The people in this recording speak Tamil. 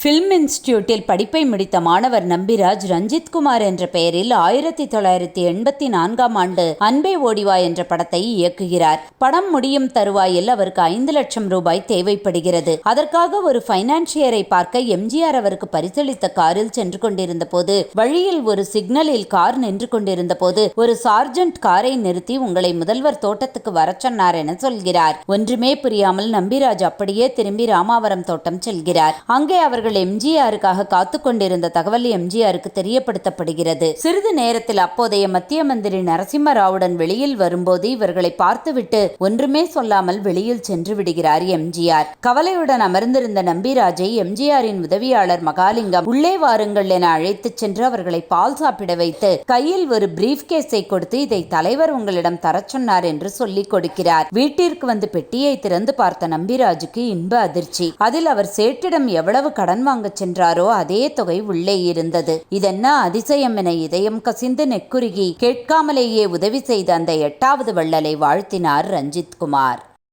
ஃபில்ம் இன்ஸ்டிடியூட்டில் படிப்பை முடித்த மாணவர் நம்பிராஜ் ரஞ்சித்குமார் என்ற பெயரில் 1984ஆம் ஆண்டு அன்பே ஓடிவா என்ற படத்தை இயக்குகிறார். படம் முடியும் தருவாயில் அவருக்கு 5 லட்சம் ரூபாய் தேவைப்படுகிறது. அதற்காக ஒரு பைனான்சியரை பார்க்க எம்ஜிஆர் அவருக்கு பரிசளித்த காரில் சென்று கொண்டிருந்த போது வழியில் ஒரு சிக்னலில் கார் நின்று கொண்டிருந்த போது ஒரு சார்ஜென்ட் காரை நிறுத்தி உங்களை முதல்வர் தோட்டத்துக்கு வர சொன்னார் என சொல்கிறார். ஒன்றுமே புரியாமல் நம்பிராஜ் அப்படியே திரும்பி ராமாவரம் தோட்டம் செல்கிறார். அங்கே அவர்கள் எம்ஜிஆருக்காக காத்து கொண்டிருந்த தகவல் எம்ஜிஆருக்கு தெரியப்படுத்தப்படுகிறது. சிறிது நேரத்தில் அப்போதைய மத்திய மந்திரி நரசிம்மராவுடன் வெளியில் வரும்போது இவர்களை பார்த்துவிட்டு ஒன்றுமே சொல்லாமல் வெளியில் சென்று விடுகிறார் எம்ஜிஆர். கவலையுடன் அமர்ந்திருந்த நம்பிராஜை எம்ஜிஆரின் உதவியாளர் மகாலிங்கம் உள்ளே வாருங்கள் என அழைத்துச் சென்று அவர்களை பால் சாப்பிட வைத்து கையில் ஒரு பிரீஃப் கேஸை கொடுத்து இதை தலைவர் உங்களிடம் தரச் சொன்னார் என்று சொல்லிக் கொடுக்கிறார். வீட்டிற்கு வந்து பெட்டியை திறந்து பார்த்த நம்பிராஜுக்கு இன்ப அதிர்ச்சி. அதில் அவர் சேட்டிடம் எவ்வளவு கடன் வாங்க சென்றாரோ அதே தொகை உள்ளே இருந்தது. இதென்ன அதிசயம் என இதயம் கசிந்து நெக்குருகி கேட்காமலேயே உதவி செய்த அந்த 8வது வள்ளலை வாழ்த்தினார் ரஞ்சித்குமார்.